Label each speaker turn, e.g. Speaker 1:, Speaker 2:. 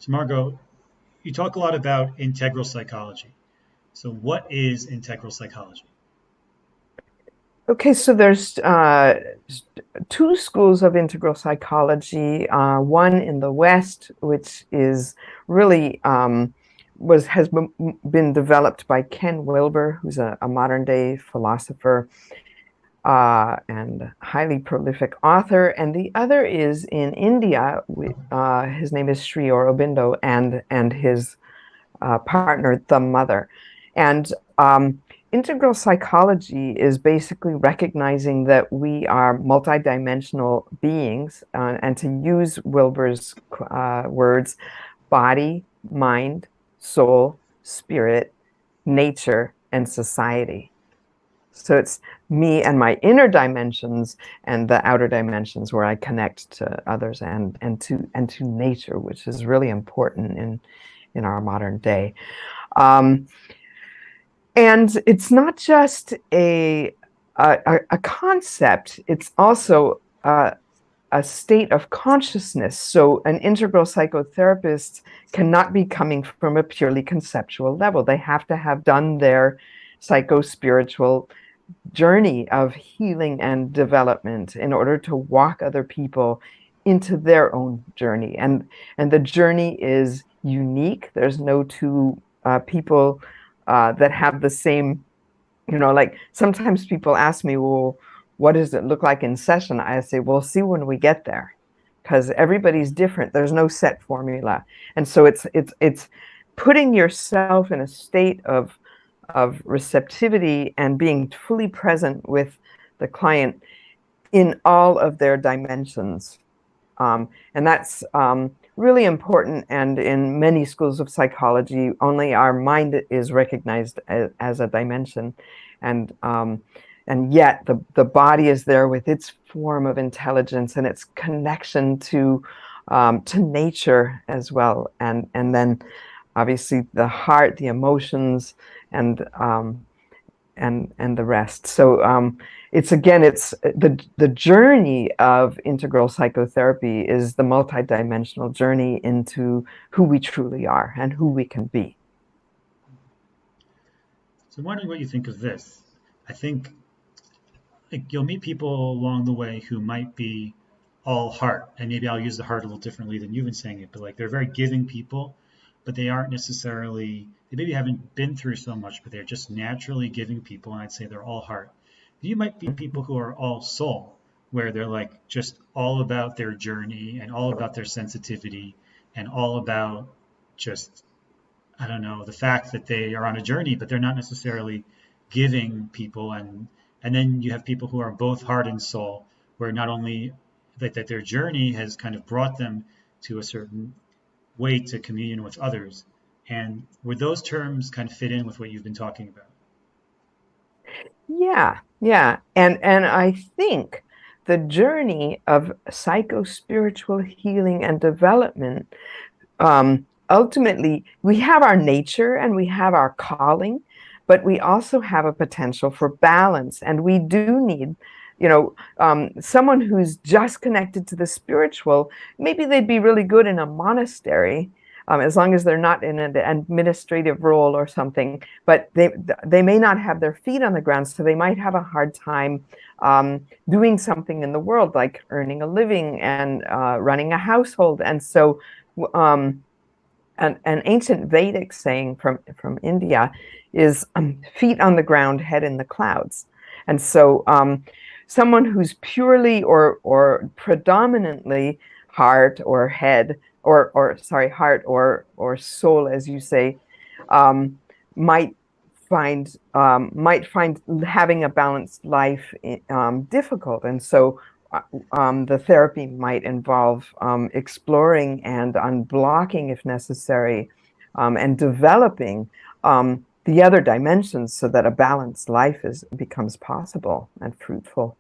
Speaker 1: So, Margot, you talk a lot about integral psychology. So, what is integral psychology?
Speaker 2: Okay, so there's two schools of integral psychology. One in the West, which is really has been developed by Ken Wilber, who's a modern day philosopher and highly prolific author, and the other is in India. His name is Sri Aurobindo, and his partner, the mother. And integral psychology is basically recognizing that we are multidimensional beings, and to use Wilbur's words, body, mind, soul, spirit, nature, and society. So it's me and my inner dimensions and the outer dimensions where I connect to others and to nature, which is really important in our modern day. Um, and it's not just a concept, it's also a state of consciousness. So an integral psychotherapist cannot be coming from a purely conceptual level. They have to have done their psycho-spiritual journey of healing and development in order to walk other people into their own journey. And the journey is unique. There's no two people that have the same, like sometimes people ask me, well, what does it look like in session? I say, we'll see when we get there, because everybody's different. There's no set formula. And so it's putting yourself in a state of receptivity and being fully present with the client in all of their dimensions. And that's really important. And in many schools of psychology, only our mind is recognized as a dimension. And yet the body is there with its form of intelligence and its connection to nature as well. And then obviously the heart, the emotions, and the rest. So it's the journey of integral psychotherapy is the multidimensional journey into who we truly are and who we can be.
Speaker 1: So, I'm wondering what you think of this. I think like you'll meet people along the way who might be all heart, and maybe I'll use the heart a little differently than you've been saying it, but like they're very giving people, but they aren't necessarily, they maybe haven't been through so much, but they're just naturally giving people, and I'd say they're all heart. You might be people who are all soul, where they're like just all about their journey and all about their sensitivity and all about just, I don't know, the fact that they are on a journey, but they're not necessarily giving people. And then you have people who are both heart and soul, where not only that their journey has kind of brought them to a certain way to communion with others. And would those terms kind of fit in with what you've been talking about?
Speaker 2: Yeah, yeah. And I think the journey of psycho-spiritual healing and development, ultimately, we have our nature and we have our calling, but we also have a potential for balance. And we do need, someone who's just connected to the spiritual, maybe they'd be really good in a monastery, as long as they're not in an administrative role or something. But they may not have their feet on the ground, so they might have a hard time doing something in the world, like earning a living and running a household. And so an ancient Vedic saying from India is feet on the ground, head in the clouds. And so someone who's purely or predominantly heart or head or sorry, heart or soul, as you say, um, might find having a balanced life difficult. And so the therapy might involve exploring and unblocking, if necessary, and developing the other dimensions so that a balanced life becomes possible and fruitful.